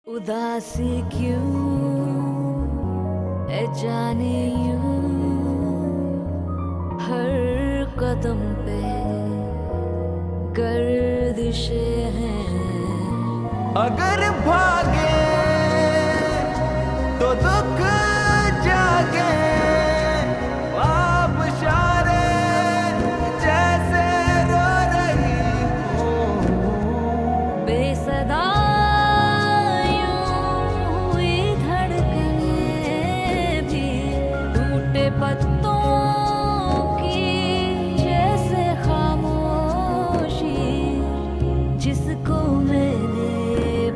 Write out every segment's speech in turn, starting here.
उदासी क्यों है जाने यूं हर कदम पे गर्दिशें हैं। अगर भागे तो दुख जागे, आप इशारे जैसे रो रही हूँ। बेसदा यूं हुई धड़कनें भी टूटे पत्तों की जैसे खामोशी, जिसको मैंने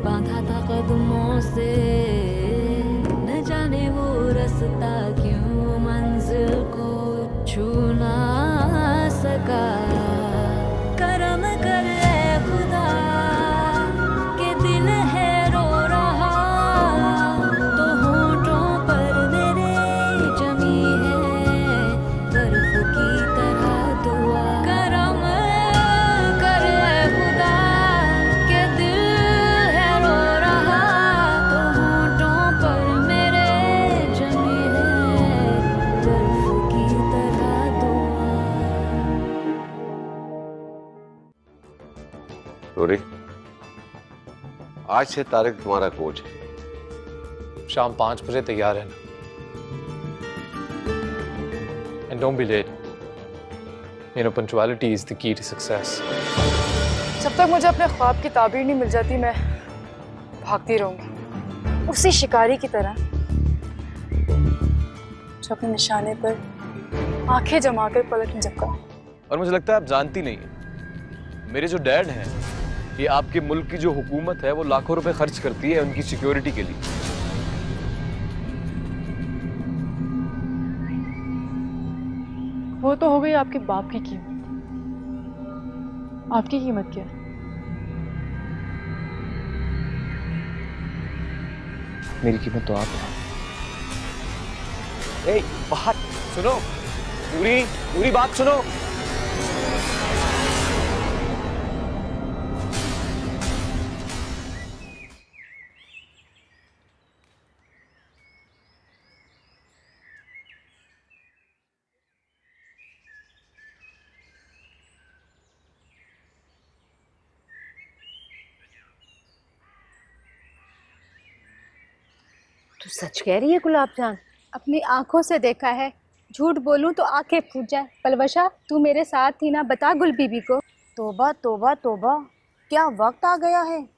बांधा था कदमों से, न जाने वो रास्ता क्यों मंजिल को छू ना सका। करम कर ए खुदा के दिल है रो रहा, तो होठों पर मेरे जमी है बर्फ की तरह दुआ। करम कर ए खुदा के दिल है रो रहा, तो होठों पर मेरे जमी है बर्फ की तरह दुआ। रोरी, आज से तारिक तुम्हारा कोच है। शाम 5 बजे तैयार है ना। And don't be late. You know punctuality is the key to success. जब तक मुझे अपने ख्वाब की ताबीर नहीं मिल जाती, मैं भागती रहूंगी उसी शिकारी की तरह जो अपने निशाने पर आंखें जमाकर पलट नहीं झपका। और मुझे लगता है आप जानती नहीं है, मेरे जो डैड हैं, ये आपके मुल्क की जो हुकूमत है वो लाखों रुपए खर्च करती है उनकी सिक्योरिटी के लिए। वो तो हो गई आपके बाप की कीमत। आपकी कीमत क्या है? मेरी कीमत तो आप है। ए, बात सुनो, पूरी पूरी बात सुनो। तू सच कह रही है गुलाब जान? अपनी आंखों से देखा है, झूठ बोलूं तो आंखें फूट जाए। पलवशा, तू मेरे साथ थी ना, बता गुल बीबी को। तोबा तोबा तोबा, क्या वक्त आ गया है।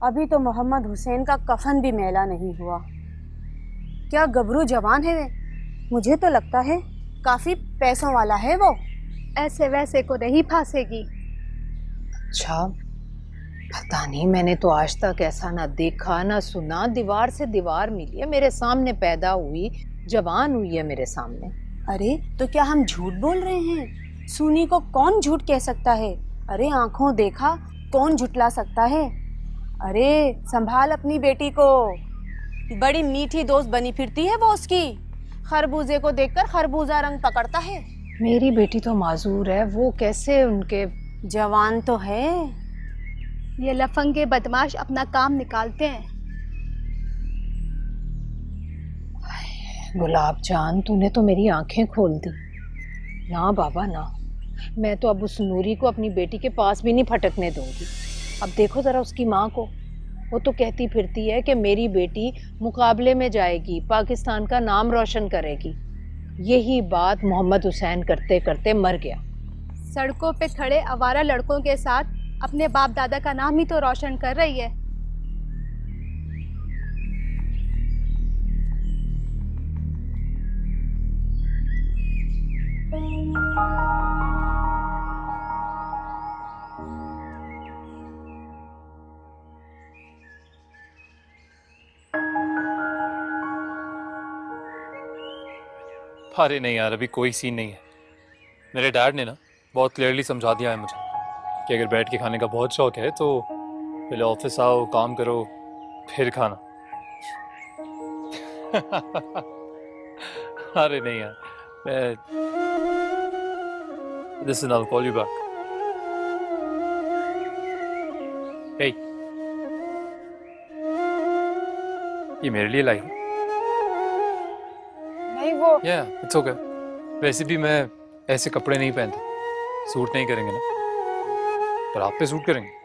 अभी तो मोहम्मद हुसैन का कफन भी मैला नहीं हुआ। क्या गबरू जवान है वे। मुझे तो लगता है काफी पैसों वाला है वो। ऐसे वैसे को नहीं फांसेगी। अच्छा, पता नहीं, मैंने तो आज तक ऐसा ना देखा ना सुना। दीवार से दीवार मिली है, मेरे सामने पैदा हुई, जवान हुई है मेरे सामने। अरे तो क्या हम झूठ बोल रहे हैं? सुनी को कौन झूठ कह सकता है? अरे आंखों देखा कौन झुटला सकता है? अरे संभाल अपनी बेटी को, बड़ी मीठी दोस्त बनी फिरती है वो उसकी। खरबूजे को देखकर खरबूजा रंग पकड़ता है। मेरी बेटी तो माजूर है, वो कैसे उनके। जवान तो है। ये लफंगे बदमाश अपना काम निकालते हैं। गुलाब जान, तूने तो मेरी आंखें खोल दी। ना बाबा ना, मैं तो अब उस नूरी को अपनी बेटी के पास भी नहीं फटकने दूंगी। अब देखो जरा उसकी माँ को, वो तो कहती फिरती है कि मेरी बेटी मुकाबले में जाएगी, पाकिस्तान का नाम रोशन करेगी। यही बात मोहम्मद हुसैन करते करते मर गया। सड़कों पे खड़े आवारा लड़कों के साथ अपने बाप दादा का नाम ही तो रोशन कर रही है। अरे नहीं यार, अभी कोई सीन नहीं है। मेरे डैड ने ना बहुत क्लियरली समझा दिया है मुझे कि अगर बैठ के खाने का बहुत शौक है तो पहले ऑफिस आओ, काम करो, फिर खाना। अरे नहीं यार, Listen, I'll call you back. Hey. ये मेरे लिए लाई हो? नहीं वो या इट्स ओके। वैसे भी मैं ऐसे कपड़े नहीं पहनता, सूट नहीं करेंगे ना, पर आप पे सूट करेंगे।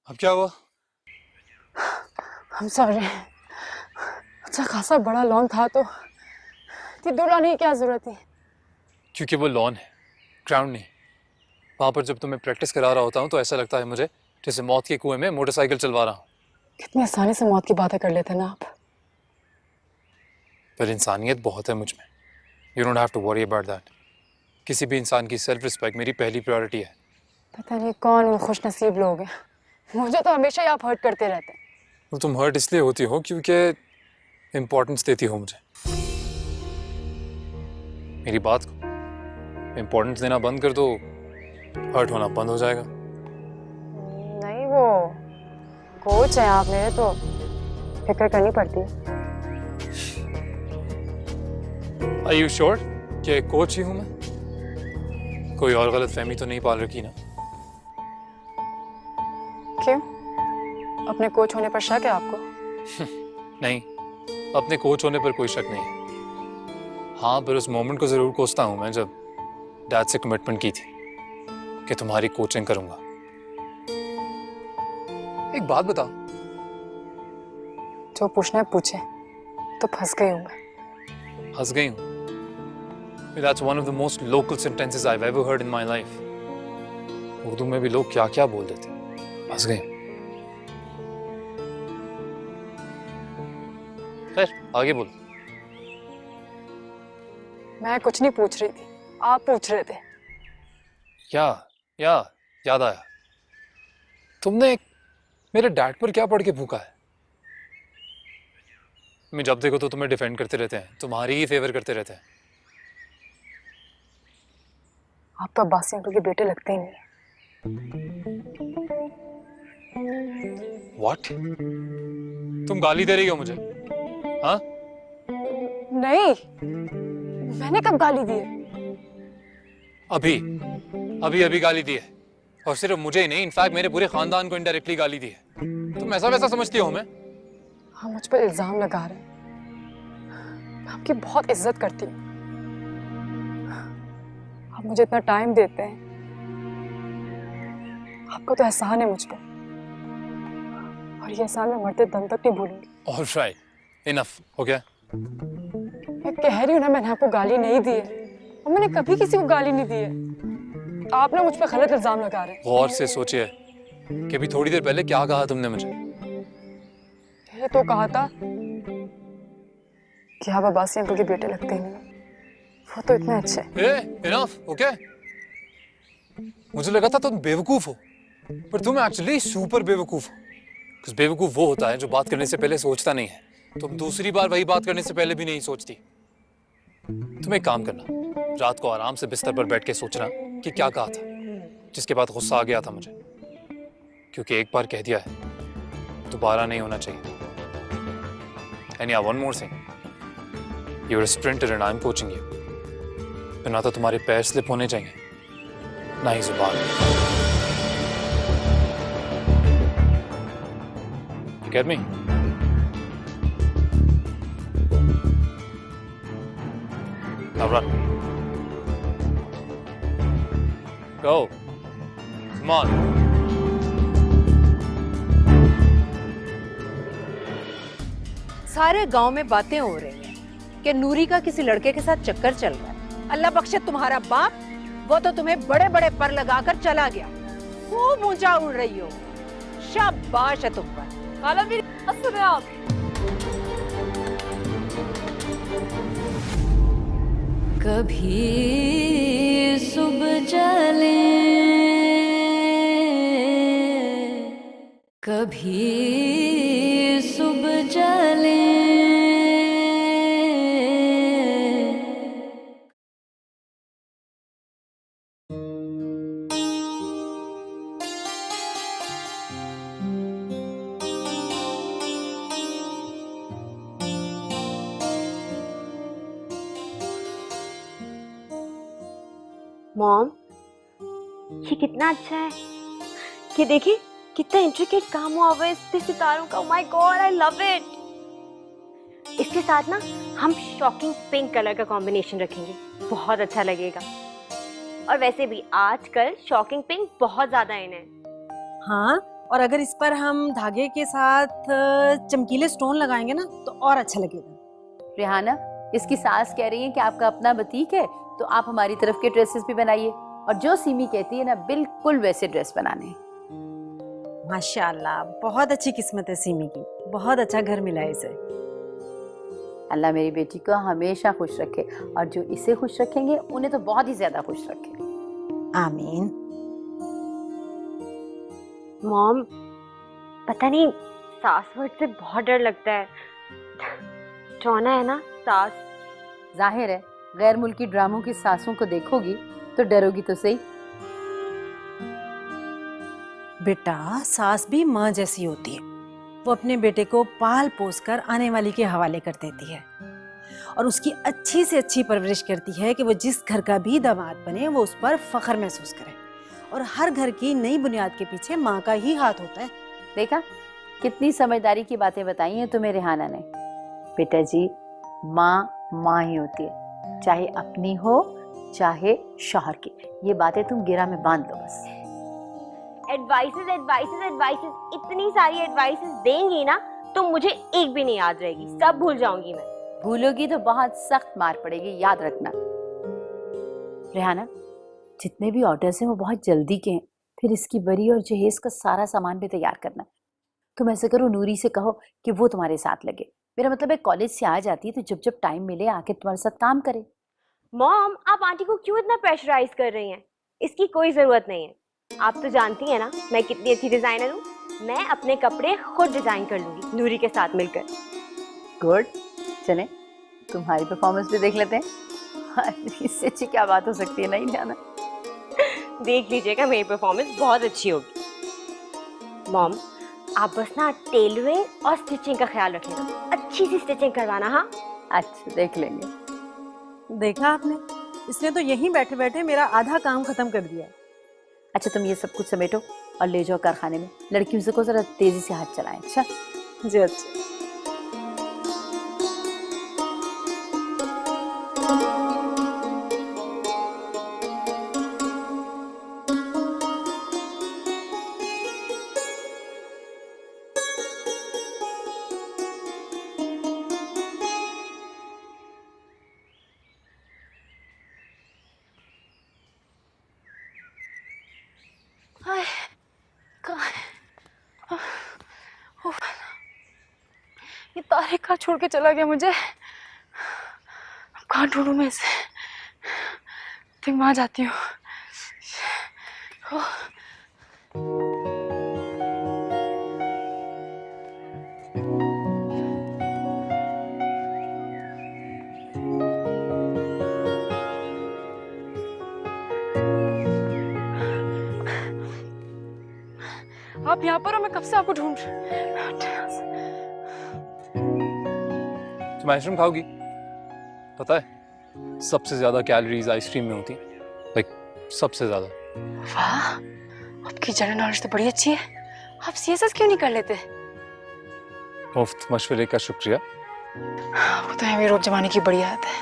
अब क्या हुआ? हम सॉरी। अच्छा खासा बड़ा लॉन था तो दौड़ाने की क्या जरूरत थी? क्योंकि वो लॉन है, ग्राउंड नहीं। वहां पर जब तुम्हें प्रैक्टिस करा रहा होता हूँ तो ऐसा लगता है मुझे जैसे मौत के कुएं में मोटरसाइकिल चलवा रहा हूँ। कितनी आसानी से मौत की बातें कर लेते ना आप। पर इंसानियत बहुत है मुझ में। You don't have to worry about that. किसी भी इंसान की सेल्फ रिस्पेक्ट मेरी पहली प्रायोरिटी है। पता नहीं कौन वो खुश नसीब लोग हैं, मुझे तो हमेशा ही आप हर्ट करते रहते हैं। तो तुम हर्ट इसलिए होती हो क्योंकि इम्पोर्टेंस देती हो मुझे। मेरी बात को इम्पोर्टेंस देना बंद कर दो, हर्ट होना बंद हो जाएगा। नहीं वो कोच है आप मेरे, तो फिक्र करनी पड़ती है। Are you sure कि कोच ही हूं मैं? कोई और गलत फहमी तो नहीं पाल रखी ना? क्यों? अपने कोच होने पर शक है आपको? नहीं, अपने कोच होने पर कोई शक नहीं है। हाँ, पर उस मोमेंट को जरूर कोसता हूं मैं जब डैड से कमिटमेंट की थी कि तुम्हारी कोचिंग करूंगा। एक बात बताओ। जो पूछना है पूछे, तो फंस गई हूं मैं। हंस गई हूं? That's one of the most local sentences I've ever heard in my life. Urdu में भी लोग क्या क्या बोल देते हैं। हंस गए। खैर, आगे बोलो। मैं कुछ नहीं पूछ रही थी, आप पूछ रहे थे। याद आया। तुमने मेरे डैड पर क्या पढ़ के भूखा है? मैं जब देखो तो तुम्हें डिफेंड करते रहते हैं, तुम्हारी ही फेवर करते रहते हैं। आप तो अब्बासी अंकल के बेटे लगते ही नहीं। What? तुम गाली दे रही हो मुझे? हाँ? नहीं, मैंने कब गाली दी है? अभी गाली दी है। और सिर्फ मुझे ही नहीं, इनफैक्ट मेरे पूरे खानदान को इनडायरेक्टली गाली दी है। तुम ऐसा वैसा समझती हो हमें? हाँ, मुझ पर इल्जाम लगा रहे हैं। मैं आपकी बहुत इज्जत करती हूँ। आप मुझे इतना टाइम देते हैं, आपको तो एहसान है मुझ पर, और ये एहसान मैं मरते दम तक नहीं भूलूंगी। All right, enough, हो गया? मैं कह रही हूँ ना, मैंने आपको गाली नहीं दी है, और मैंने कभी किसी को गाली नहीं दी है। आप ना मुझ पर गलत इल्जाम लगा रहे हैं। गौर से सोचिए कि अभी थोड़ी देर पहले क्या कहा तुमने मुझे। ये तो कहा था कि आप अब्बासी अंकल के बेटे लगते ही नहीं, वो तो इतने अच्छे। Enough, okay? मुझे लगा था तुम बेवकूफ हो, पर तुम एक्चुअली सुपर बेवकूफ हो। Because बेवकूफ वो होता है जो बात करने से पहले सोचता नहीं है। तुम दूसरी बार वही बात करने से पहले भी नहीं सोचती। तुम एक काम करना, रात को आराम से बिस्तर पर बैठ के सोचना कि क्या कहा था, जिसके बाद गुस्सा आ गया था मुझे। क्योंकि एक बार कह दिया है, दोबारा नहीं होना चाहिए। And yeah, one more thing. You're a sprinter and I'm coaching you. तो ना तो तुम्हारे पैर स्लिप होने चाहिए, ना ही जुबान। Get me? Now run. Go. Come on. सारे गांव में बातें हो रही हैं कि नूरी का किसी लड़के के साथ चक्कर चल रहा है। अल्लाह बख्शे तुम्हारा बाप, वो तो तुम्हें बड़े बड़े पर लगाकर चला गया। खूब ऊंचा उड़ रही हो, शाबाश है तुम पर। खाला मेरी बात सुने आप। कभी सुबह चले कभी सुबह चले मॉम, ये कितना अच्छा है। ये देखिए कितना इंट्रिकेट काम हुआ हुआ है इस पे सितारों का। My God, I love it. इसके साथ ना हम शॉकिंग पिंक कलर का कॉम्बिनेशन रखेंगे, बहुत अच्छा लगेगा। और वैसे भी आजकल शॉकिंग पिंक बहुत ज्यादा इन है। हाँ, और अगर इस पर हम धागे के साथ चमकीले स्टोन लगाएंगे ना तो और अच्छा लगेगा। रेहाना, इसकी सास कह रही है कि आपका अपना बुटीक है तो आप हमारी तरफ के ड्रेसेस भी बनाइए, और जो सीमी कहती है ना बिल्कुल वैसे ड्रेस बनाने। माशाल्लाह, बहुत अच्छी किस्मत है सीमी की, बहुत अच्छा घर मिला है इसे। अल्लाह मेरी बेटी को हमेशा खुश रखे, और जो इसे खुश रखेंगे उन्हें तो बहुत ही ज्यादा खुश रखे। आमीन। मॉम, पता नहीं सास वर्ड से बहुत डर लगता है। ट्रोना है ना सास। जाहिर है गैर मुल्की ड्रामों की सासों को देखोगी तो डरोगी तो सही। बेटा, सास भी माँ जैसी होती है। वो अपने बेटे को पाल पोस कर आने वाली के हवाले कर देती है और उसकी अच्छी से अच्छी परवरिश करती है कि वो जिस घर का भी दामाद बने वो उस पर फख्र महसूस करे। और हर घर की नई बुनियाद के पीछे माँ का ही हाथ होता है। देखा कितनी समझदारी की बातें बताई हैं तुम्हें रेहाना ने। बेटा जी, माँ माँ ही होती है, चाहे अपनी हो चाहे शौहर की। ये बातें तुम गिरा में बांध लो बस। एडवाइसेस एडवाइसेस एडवाइसेस, इतनी सारी एडवाइसेस देंगी ना तो मुझे एक भी नहीं याद रहेगी, सब भूल जाऊंगी मैं। भूलोगी तो बहुत सख्त मार पड़ेगी, याद रखना। रेहाना, जितने भी ऑर्डर्स हैं वो बहुत जल्दी के हैं, फिर इसकी बरी और जहेज का सारा सामान भी तैयार करना। तुम ऐसे करो, नूरी से कहो कि वो तुम्हारे साथ लगे। मेरा मतलब है कॉलेज से आ जाती है तो जब जब टाइम मिले आके तुम्हारे साथ काम करे। मॉम, आप आंटी को क्यों इतना प्रेशराइज कर रही हैं? इसकी कोई जरूरत नहीं है। आप तो जानती हैं ना मैं कितनी अच्छी डिजाइनर हूँ। मैं अपने कपड़े खुद डिजाइन कर लूंगी नूरी के साथ मिलकर। गुड, चले तुम्हारी परफॉर्मेंस भी देख लेते हैं। इससे अच्छी क्या बात हो सकती है, नहीं जाना। देख लीजिएगा, मेरी परफॉर्मेंस बहुत अच्छी होगी। मॉम, आप बस ना टेलरिंग और स्टिचिंग का ख्याल रखिएगा, अच्छी सी स्टिचिंग करवाना। हाँ अच्छा, देख लेंगे। देखा आपने, इसने तो यहीं बैठे बैठे मेरा आधा काम खत्म कर दिया। अच्छा, तुम ये सब कुछ समेटो और ले जाओ कारखाने में। लड़कियों से को जरा तेजी से हाथ चलाएं। अच्छा जी, अच्छा। ये तारिक कहाँ छोड़ के चला गया मुझे? कहाँ ढूंढूं मैं इसे? ठीक, वहां जाती हूँ। आप यहाँ पर हो, मैं कब से आपको ढूंढ तुम आइसक्रीम खाओगी? पता है सबसे ज्यादा कैलोरीज आइसक्रीम में होती है, लाइक सबसे ज्यादा। वाह, आपकी जनरल नॉलेज तो बड़ी अच्छी है। आप सीएसएस क्यों नहीं कर लेते? मुफ्त मशवरे का शुक्रिया। वो तो है, मेरी रोब जमाने की बड़ी आदत है।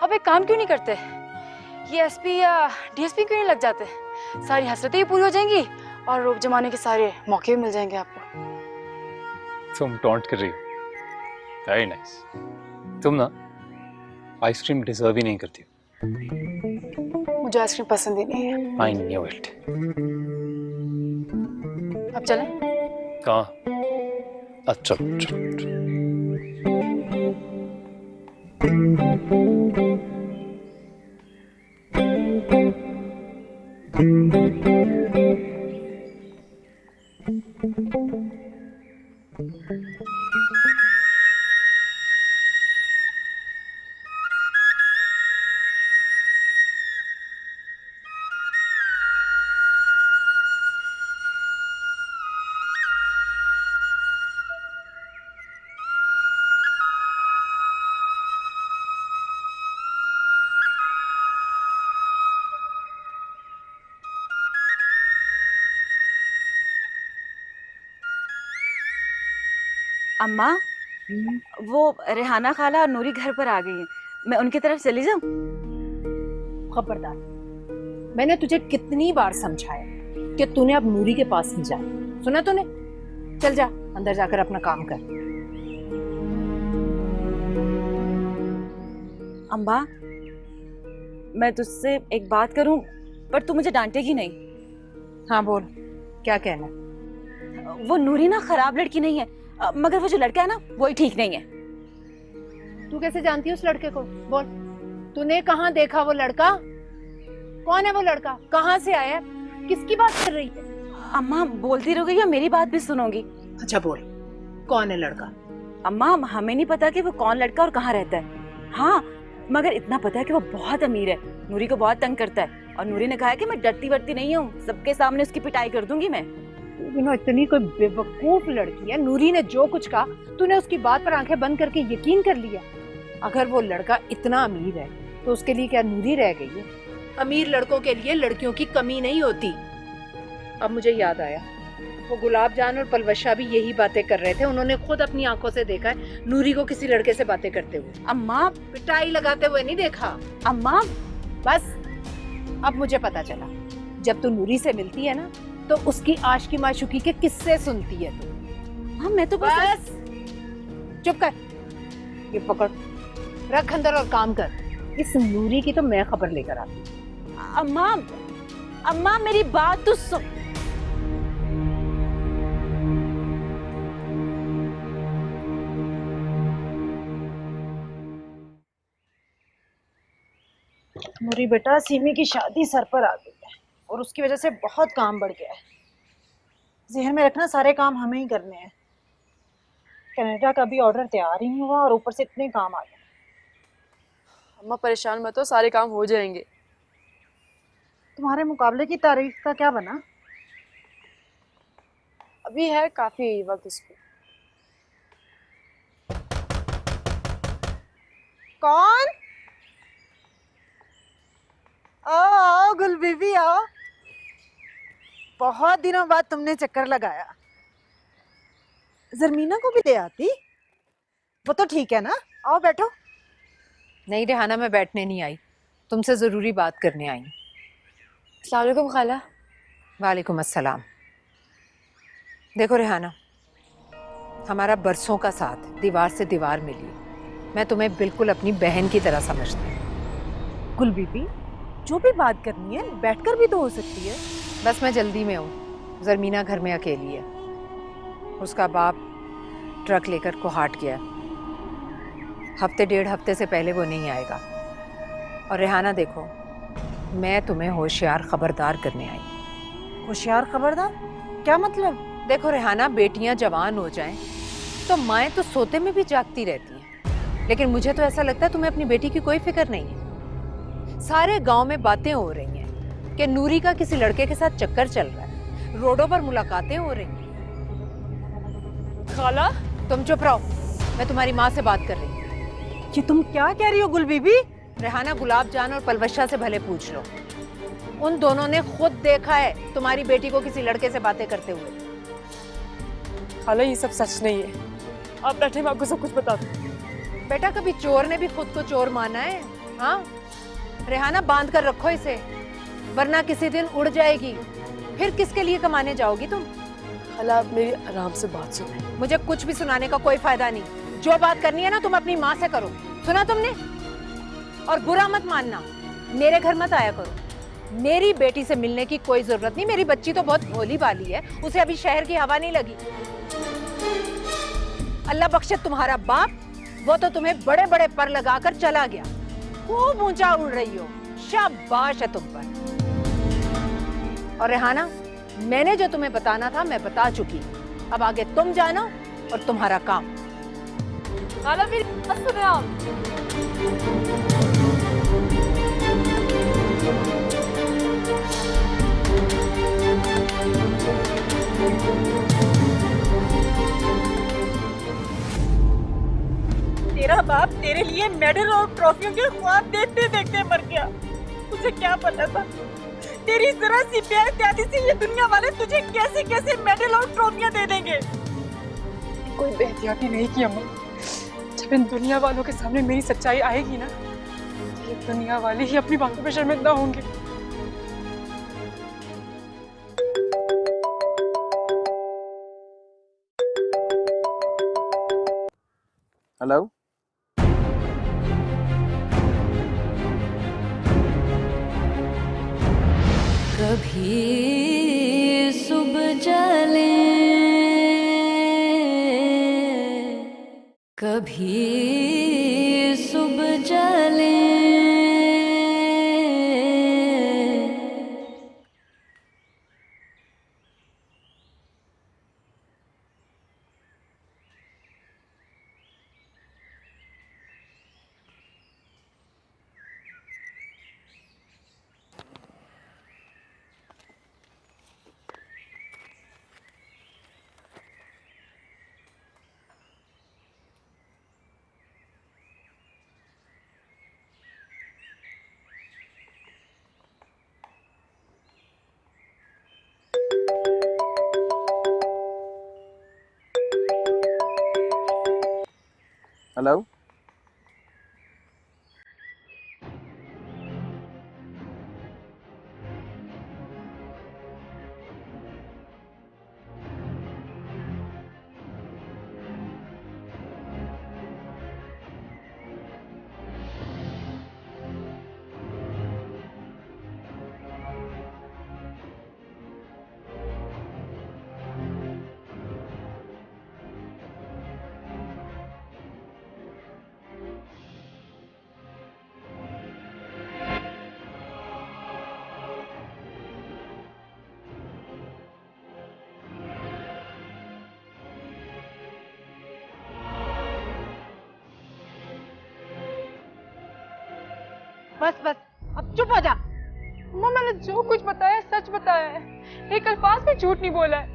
अब एक काम क्यों नहीं करते, ये एसपी या डीएसपी क्यों नहीं लग जाते? सारी हसरतें भी पूरी हो जाएंगी और रोब जमाने के सारे मौके भी मिल जाएंगे आपको। तुम टॉन्ट कर रही हो। Very nice. तुम ना आइसक्रीम डिजर्व ही नहीं करती हो। मुझे आइसक्रीम पसंद ही नहीं है। I knew it. अब चलें? कहाँ? अच्छा अच्छा। अम्मा, वो रेहाना खाला और नूरी घर पर आ गई हैं। मैं उनकी तरफ चली जाऊं? खबरदार, मैंने तुझे कितनी बार समझाया कि तूने अब नूरी के पास नहीं जाना। सुना तूने? चल जा अंदर जाकर अपना काम कर। अम्मा, मैं तुझसे एक बात करूं, पर तू मुझे डांटेगी नहीं? हाँ बोल, क्या कहना? वो नूरी ना खराब लड़की नहीं है, मगर वो जो लड़का है ना वही ठीक नहीं है। तू कैसे जानती है उस लड़के को? बोल, तूने कहाँ देखा वो लड़का? कौन है वो लड़का? कहाँ से आया? किसकी बात कर रही है? अम्मा बोलती रहोगी या मेरी बात भी सुनोगी? अच्छा बोल, कौन है लड़का? अम्मा, हमें नहीं पता कि वो कौन लड़का और कहाँ रहता है। हाँ, मगर इतना पता है कि वो बहुत अमीर है, नूरी को बहुत तंग करता है, और नूरी ने कहा है कि मैं डरती वरती नहीं हूँ, सबके सामने उसकी पिटाई कर दूंगी मैं। इतनी कोई बेवकूफ लड़की है, नूरी ने जो कुछ कहा तूने उसकी बात पर आंखें बंद करके यकीन कर लिया। अगर वो लड़का इतना अमीर है तो उसके लिए क्या नूरी रह गई है? अमीर लड़कों के लिए लड़कियों की कमी नहीं होती। अब मुझे याद आया, वो गुलाब जान और पलवशा भी यही बातें कर रहे थे। उन्होंने खुद अपनी आंखों से देखा है नूरी को किसी लड़के से बातें करते हुए। अम्मा, पिटाई लगाते हुए नहीं देखा। अम्मा बस अब मुझे पता चला, जब तू नूरी से मिलती है ना तो उसकी आशिकी माशूकी के किस्से सुनती है तू। हाँ, मैं तो बस चुप कर, ये पकड़, रख अंदर और काम कर। इस नूरी की तो मैं खबर लेकर आती। अम्मा, अम्मा मेरी बात तो सुन। नूरी बेटा, सीमी की शादी सर पर आ गई है और उसकी वजह से बहुत काम बढ़ गया है। जहन में रखना, सारे काम हमें ही करने हैं। कनाडा का भी ऑर्डर तैयार ही नहीं हुआ और ऊपर से इतने काम आ गए। अम्मा परेशान मत हो, सारे काम हो जाएंगे। तुम्हारे मुकाबले की तारीख का क्या बना? अभी है काफी वक्त इस पे। कौन? आओ गुल बीबी आओ, बहुत दिनों बाद तुमने चक्कर लगाया। जरमीना को भी ले आती, वो तो ठीक है ना। आओ बैठो। नहीं रेहाना, मैं बैठने नहीं आई, तुमसे जरूरी बात करने आई। अस्सलाम वालेकुम खाला। वालेकुम अस्सलाम। देखो रेहाना, हमारा बरसों का साथ दीवार से दीवार मिली। मैं तुम्हें बिल्कुल अपनी बहन की तरह समझती हूँ। गुल बीबी, जो भी बात करनी है बैठकर भी तो हो सकती है। बस मैं जल्दी में हूँ, जरमीना घर में अकेली है। उसका बाप ट्रक लेकर कोहाट गया, हफ्ते डेढ़ हफ्ते से पहले वो नहीं आएगा। और रेहाना देखो, मैं तुम्हें होशियार खबरदार करने आई। होशियार खबरदार? क्या मतलब? देखो रेहाना, बेटियां जवान हो जाएं तो माएँ तो सोते में भी जागती रहती हैं, लेकिन मुझे तो ऐसा लगता है तुम्हें अपनी बेटी की कोई फिक्र नहीं है। सारे गांव में बातें हो रही हैं कि नूरी का किसी लड़के के साथ चक्कर चल रहा है, रोडों पर मुलाकातें हो रही हैं। खाला, तुम चुप रहो, मैं तुम्हारी माँ से बात कर रही हूँ। कि तुम क्या कह रही हो गुल बीबी? रेहाना, गुलाब जान और पलवशा से भले पूछ लो, उन दोनों ने खुद देखा है तुम्हारी बेटी को किसी लड़के से बातें करते हुए। हालांकि ये सब सच नहीं है। आप बैठे, मैं आपको सब कुछ बता दूं। बेटा कभी चोर ने भी खुद को चोर माना है? हाँ रेहाना, बांध कर रखो इसे, वरना किसी दिन उड़ जाएगी। फिर किसके लिए कमाने जाओगी तुम? खाला आप मेरी आराम से बात सुने। मुझे कुछ भी सुनाने का कोई फायदा नहीं। जो बात करनी है ना तुम अपनी माँ से करो, सुना तुमने? और बुरा मत मानना, मेरे घर मत आया करो। मेरी बेटी से मिलने की कोई जरूरत नहीं। मेरी बच्ची तो बहुत भोली भाली है, उसे अभी शहर की हवा नहीं लगी। अल्लाह बख्शे तुम्हारा बाप, वो तो तुम्हें बड़े बड़े पर लगाकर चला गया। खूब ऊंचा उड़ रही हो, शाबाश है तुम पर। और रेहाना, मैंने जो तुम्हें बताना था मैं बता चुकी। अब आगे तुम जानो और तुम्हारा काम। खाला मेरी बात सुने आप। तेरा बाप तेरे लिए मेडल और ट्रॉफियों के ख्वाब देखते देखते मर गया। तुझे क्या पता था तेरी जरा सी बेइज्जती से ये दुनिया वाले तुझे कैसे कैसे मेडल और ट्रॉफियां दे देंगे। कोई बेहतियाती नहीं की अम्मा। जब इन दुनिया वालों के सामने मेरी सच्चाई आएगी ना, तो ये दुनिया वाले ही अपनी बातों पे शर्मिंदा होंगे। हेलो, कभी सुबह जले, कभी सुबह जले, हेलो। बस बस, अब चुप हो जा। अम्मा मैंने जो कुछ बताया सच बताया है, एक अल्फाज भी झूठ नहीं बोला है।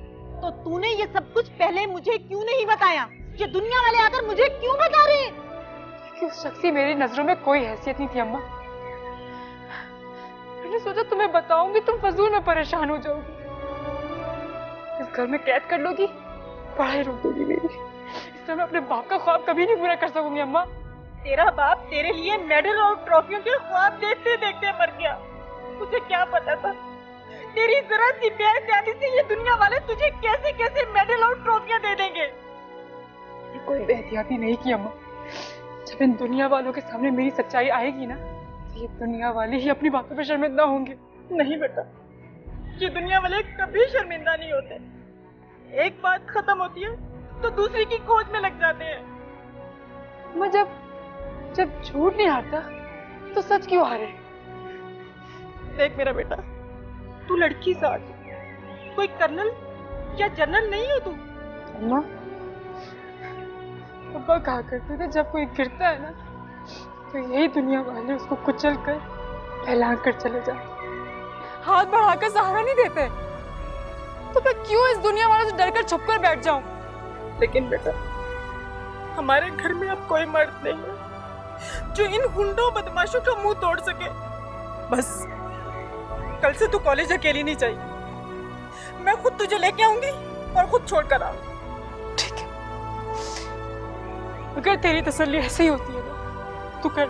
तो तूने ये सब कुछ पहले मुझे क्यों नहीं बताया? ये दुनिया वाले आकर मुझे क्यों बता रहे हैं? क्योंकि उस शख्स की मेरी नजरों में कोई हैसियत नहीं थी अम्मा। मैंने सोचा तुम्हें बताऊंगी, तुम फजूल में परेशान हो जाओगी, इस घर में कैद कर लोगी, पढ़ाई रोक दोगी मेरी। इसलिए मैं अपने बाप का ख्वाब कभी नहीं पूरा कर सकूंगी अम्मा। तेरा बाप तेरे लिए मेडल और ट्रॉफियों के ख्वाब देखते देखते मर गया। तुझे क्या पता था तेरी जरा सी बेइज्जती से ये दुनिया वाले तुझे कैसे कैसे मेडल और ट्रॉफियां दे देंगे। कोई बेहतियाती नहीं की अम्मा। जब इन दुनिया वालों के सामने मेरी सच्चाई आएगी ना, तो ये दुनिया वाले ही अपनी बातों पे शर्मिंदा होंगे। नहीं बेटा, ये दुनिया वाले कभी शर्मिंदा नहीं होते। एक बात खत्म होती है तो दूसरी की खोज में लग जाते हैं। मैं जब झूठ नहीं हारता तो सच क्यों हारे? देख मेरा बेटा, तू लड़की साथ कोई कर्नल या जनरल नहीं हो तू। अम्मा, अब्बा कहा करते थे जब कोई गिरता है ना, तो यही दुनिया वाले उसको कुचल कर फैला कर चले जाते, हाथ बढ़ाकर सहारा नहीं देते। तो मैं क्यों इस दुनिया वालों से डरकर छुप कर बैठ जाऊं? लेकिन बेटा, हमारे घर में अब कोई मर्द नहीं है जो इन गुंडों बदमाशों का मुंह तोड़ सके। बस कल से तू कॉलेज अकेली नहीं चाहिए, मैं खुद तुझे लेके आऊंगी और खुद छोड़ कर आऊंगी। अगर तेरी तसल्ली ऐसे ही होती है ना तो कर।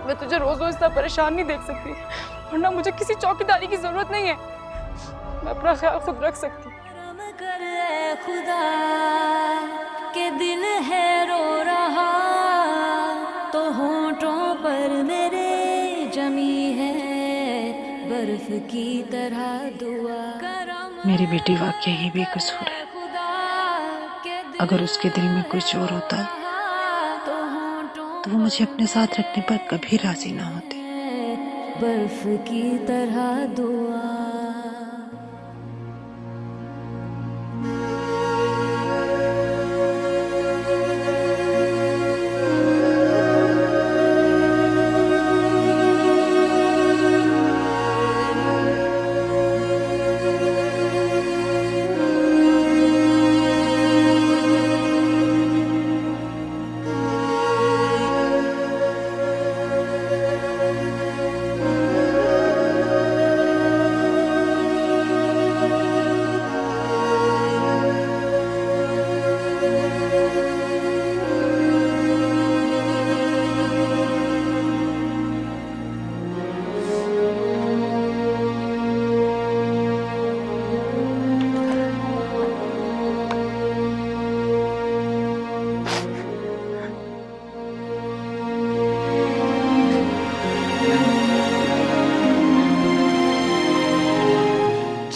मैं तुझे रोज रोज इतना परेशान नहीं देख सकती, वरना मुझे किसी चौकीदारी की जरूरत नहीं है। मैं अपना ख्याल खुद रख सकती। कर ऐ खुदा के दिल है रो रहा, तो होंठों पर मेरे जमी है बर्फ की तरह दुआ। मेरी बेटी वाकई ही बेकसूर है। अगर उसके दिल में कुछ और होता तो वो मुझे अपने साथ रखने पर कभी राजी ना होती। बर्फ की तरह दुआ।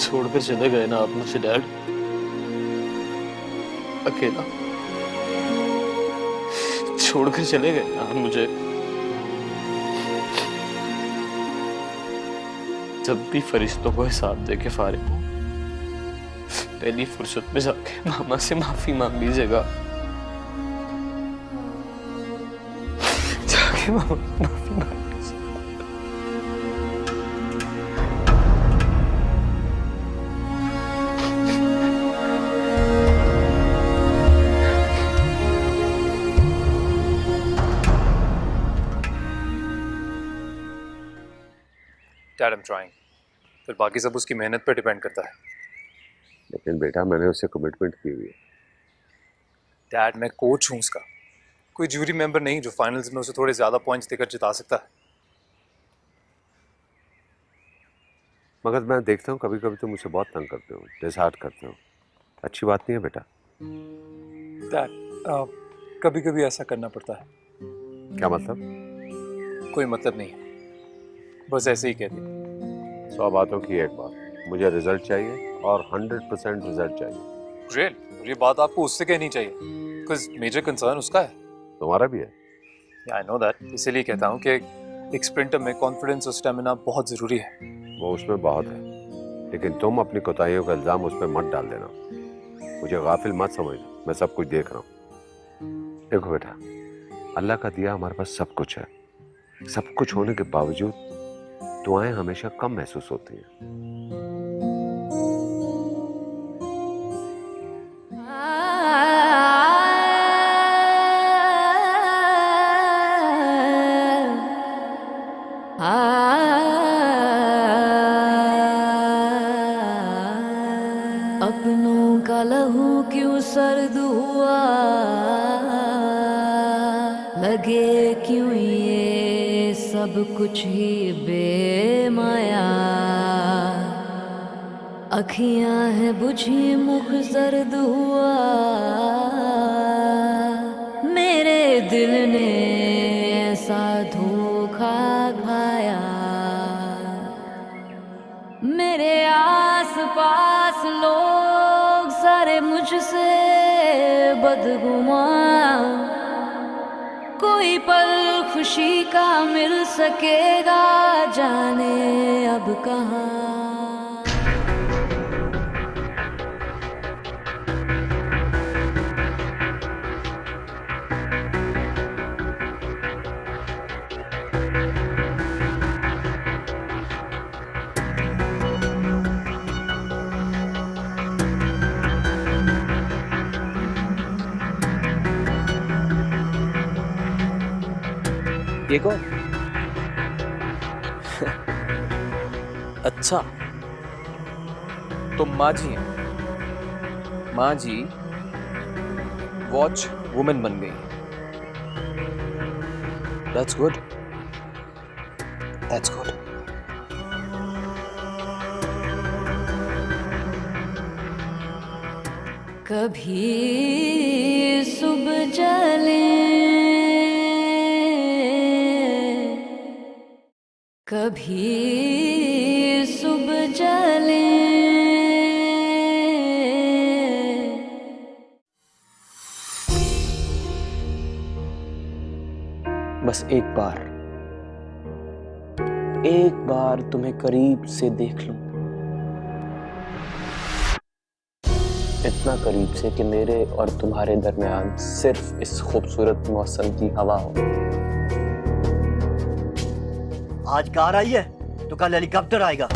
छोड़कर चले गए ना आप मुझे डैड, अकेला छोड़कर चले गए ना मुझे। जब भी फरिश्तों को हिसाब दे के फारिग हो, पहली फुर्सत में जाके मामा से माफी मांग लीजिएगा। जाके मामा से माफी मांग। Dad, I am trying. फिर बाकी सब उसकी मेहनत पर डिपेंड करता है। लेकिन बेटा मैंने उससे कमिटमेंट की हुई है। डैड, मैं कोच हूँ उसका, कोई जूरी मेंबर नहीं जो फाइनल्स में उसे थोड़े ज्यादा पॉइंट्स देकर जिता सकता है। मगर मैं देखता हूँ कभी कभी तुम मुझे बहुत तंग करते हो, डिसहार्ट करते हो। अच्छी बात नहीं है बेटा। डैड, कभी कभी ऐसा करना पड़ता है। क्या मतलब? कोई मतलब नहीं है, बस ऐसे ही कहती। 100 बातों की एक बात, मुझे रिजल्ट चाहिए और 100% रिजल्ट चाहिए। ग्रेट, ये बात आपको उससे कहनी चाहिए, बिकॉज़ मेजर कंसर्न उसका है। तुम्हारा भी है। आई नो दैट, इसीलिए कहता हूँ कि एक स्प्रिंटर में कॉन्फिडेंस और स्टेमिना बहुत जरूरी है। वो उसमें बहुत है, लेकिन तुम अपनी कोताहियों का इल्जाम उस पर मत डाल देना। मुझे गाफिल मत समझना, मैं सब कुछ देख रहा हूँ। देखो बेटा, अल्लाह का दिया हमारे पास सब कुछ है। सब कुछ होने के बावजूद दुआएं हमेशा कम महसूस होती हैं। अपनों का लहू क्यों सर्द हुआ, लगे क्यों ये सब कुछ ही बेमाया। अखियां हैं बुझी, मुख जर्द हुआ, मेरे दिल ने ऐसा धोखा खाया। मेरे आस पास लोग सारे मुझसे बदगुमान, कोई पल खुशी का मिल सकेगा जाने अब कहाँ। ये कौन? अच्छा, तो माँ जी हैं। माँ जी वॉच वुमेन बन गई। That's good. That's good. कभी सुबह जले कभी सुबह जले बस एक बार तुम्हें करीब से देख लूं, इतना करीब से कि मेरे और तुम्हारे दरमियान सिर्फ इस खूबसूरत मौसम की हवा हो। आज कार आई है तो कल हेलीकॉप्टर आएगा।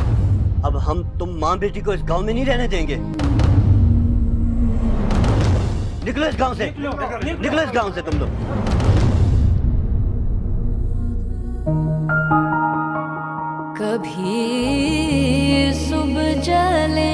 अब हम तुम माँ बेटी को इस गांव में नहीं रहने देंगे। निकलो इस गांव से, निकलो इस गांव से तुम लोग। कभी सुबह जले